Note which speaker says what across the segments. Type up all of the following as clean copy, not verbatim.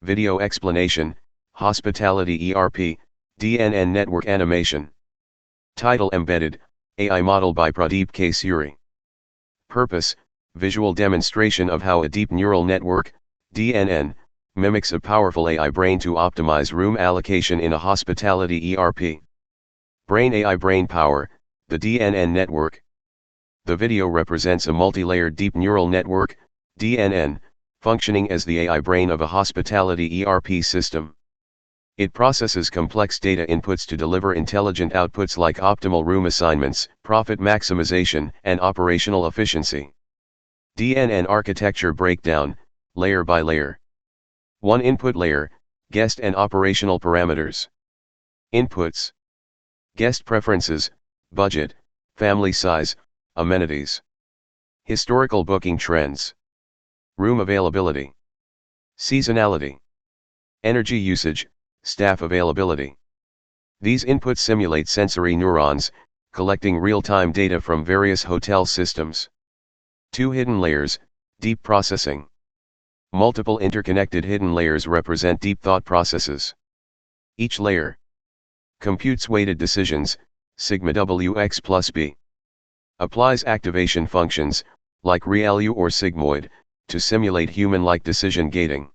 Speaker 1: Video explanation, Hospitality ERP, DNN network animation. Title: Embedded, AI model by Pradeep Suri. Purpose: visual demonstration of how a deep neural network, DNN, mimics a powerful AI brain to optimize room allocation in a hospitality ERP. Brain AI brain power, the DNN network. The video represents a multi-layered deep neural network, DNN, functioning as the AI brain of a hospitality ERP system. It processes complex data inputs to deliver intelligent outputs like optimal room assignments, profit maximization, and operational efficiency. DNN architecture breakdown, layer by layer. 1. Input layer, guest and operational parameters. Inputs: guest preferences, budget, family size, amenities. Historical booking trends. Room availability. Seasonality. Energy usage, staff availability. These inputs simulate sensory neurons, collecting real-time data from various hotel systems. 2. Hidden layers, deep processing. Multiple interconnected hidden layers represent deep thought processes. Each layer computes weighted decisions, sigma wx plus b. Applies activation functions, like ReLU or sigmoid, to simulate human-like decision gating.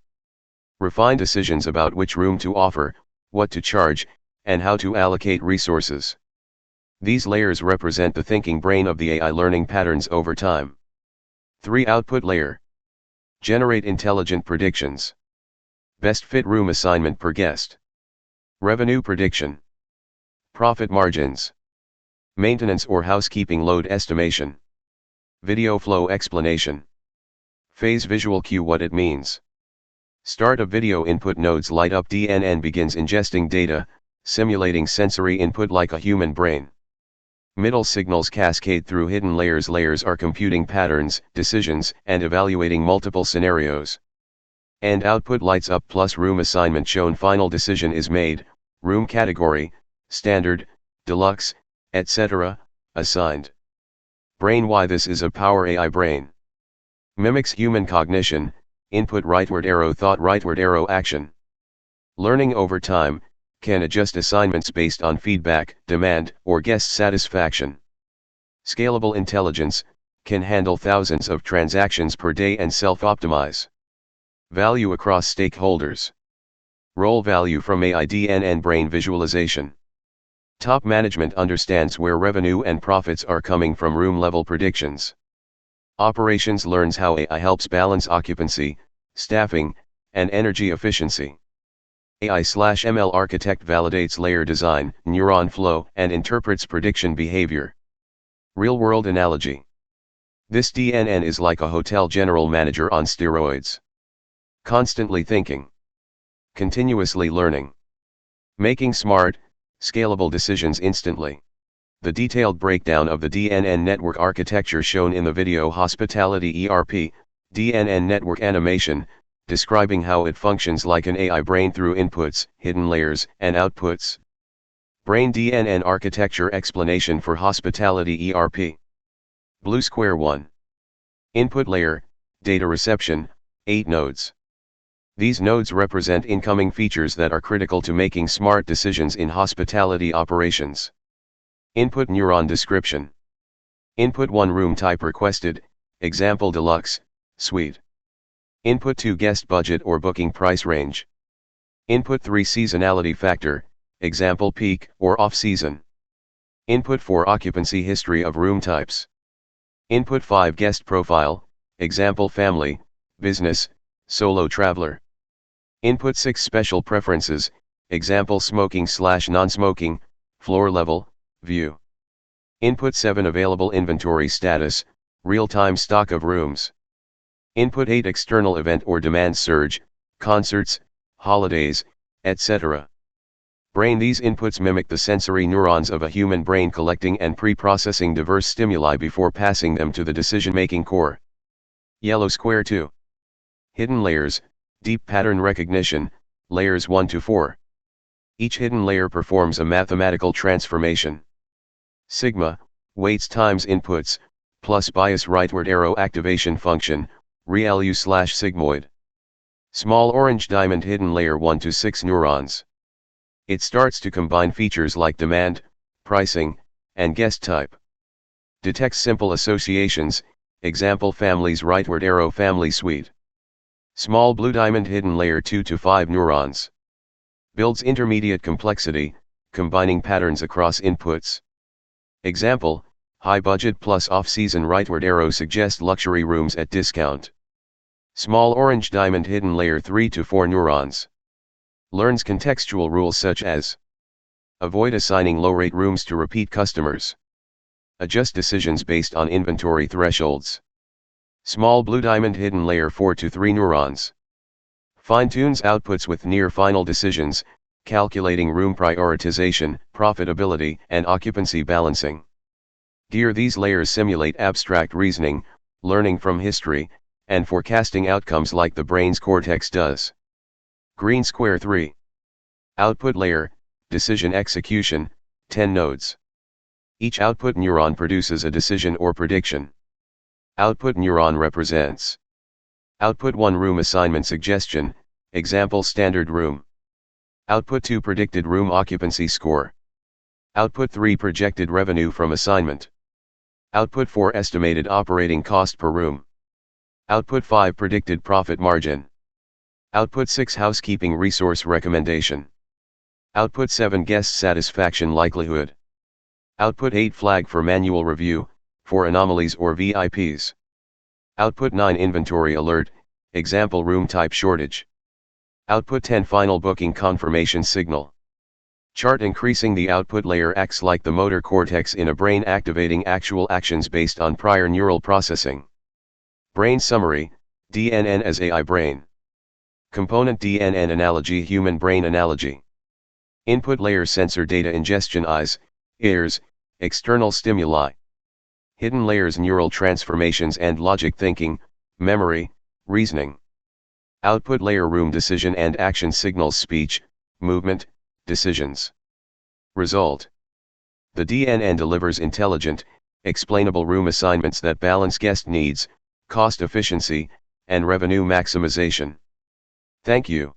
Speaker 1: Refine decisions about which room to offer, what to charge, and how to allocate resources. These layers represent the thinking brain of the AI learning patterns over time. 3. Output layer. Generate intelligent predictions. Best fit room assignment per guest. Revenue prediction. Profit margins. Maintenance or housekeeping load estimation. Video flow explanation. Phase visual cue what it means. Start of video input nodes light up. DNN begins ingesting data, simulating sensory input like a human brain. Middle signals cascade through hidden layers. Layers are computing patterns, decisions, and evaluating multiple scenarios. End output lights up plus room assignment shown. Final decision is made, room category, standard, deluxe, etc., assigned. Brain. Why this is a power AI brain. Mimics human cognition, input rightward arrow thought rightward arrow action. Learning over time, can adjust assignments based on feedback, demand, or guest satisfaction. Scalable intelligence, can handle thousands of transactions per day and self-optimize. Value across stakeholders. Role value from AI DNN brain visualization. Top management understands where revenue and profits are coming from room-level predictions. Operations learns how AI helps balance occupancy, staffing, and energy efficiency. AI/ML architect validates layer design, neuron flow, and interprets prediction behavior. Real-world analogy. This DNN is like a hotel general manager on steroids. Constantly thinking. Continuously learning. Making smart, scalable decisions instantly. The detailed breakdown of the DNN network architecture shown in the video. Hospitality ERP, DNN network animation, describing how it functions like an AI brain through inputs, hidden layers, and outputs. Brain DNN architecture explanation for hospitality ERP. Blue square 1. Input layer, data reception, 8 nodes. These nodes represent incoming features that are critical to making smart decisions in hospitality operations. Input neuron description. Input 1 room type requested, example deluxe, suite. Input 2 guest budget or booking price range. Input 3 seasonality factor, example peak or off-season. Input 4 occupancy history of room types. Input 5 guest profile, example family, business, solo traveler. Input 6 special preferences, example smoking/non-smoking, floor level, view. Input 7 available inventory status, real-time stock of rooms. Input 8 external event or demand surge, concerts, holidays, etc. Brain. These inputs mimic the sensory neurons of a human brain, collecting and pre-processing diverse stimuli before passing them to the decision-making core. Yellow square 2. Hidden layers, deep pattern recognition, layers 1 to 4. Each hidden layer performs a mathematical transformation. Sigma, weights times inputs, plus bias rightward arrow activation function, ReLU/sigmoid. Small orange diamond hidden layer 1 to 6 neurons. It starts to combine features like demand, pricing, and guest type. Detects simple associations, example families rightward arrow family suite. Small blue diamond hidden layer 2 to 5 neurons. Builds intermediate complexity, combining patterns across inputs. Example, high budget plus off-season rightward arrow suggest luxury rooms at discount. Small orange diamond hidden layer 3 to 4 neurons. Learns contextual rules such as avoid assigning low-rate rooms to repeat customers. Adjust decisions based on inventory thresholds. Small blue diamond hidden layer 4 to 3 neurons. Fine-tunes outputs with near-final decisions, calculating room prioritization, profitability, and occupancy balancing. These layers simulate abstract reasoning, learning from history, and forecasting outcomes like the brain's cortex does. Green square 3. Output layer, decision execution, 10 nodes. Each output neuron produces a decision or prediction. Output neuron represents Output 1 room assignment suggestion, example standard room. Output 2 predicted room occupancy score. Output 3 projected revenue from assignment. Output 4 estimated operating cost per room. Output 5 predicted profit margin. Output 6 housekeeping resource recommendation. Output 7 guest satisfaction likelihood. Output 8 flag for manual review, for anomalies or VIPs. Output 9 inventory alert, example room type shortage. Output 10 final booking confirmation signal. Chart increasing the output layer acts like the motor cortex in a brain, activating actual actions based on prior neural processing. Brain summary, DNN as AI brain. Component DNN analogy, human brain analogy. Input layer sensor data ingestion, eyes, ears, external stimuli. Hidden layers neural transformations and logic thinking, memory, reasoning. Output layer room decision and action signals, speech, movement, decisions. Result. The DNN delivers intelligent, explainable room assignments that balance guest needs, cost efficiency, and revenue maximization. Thank you.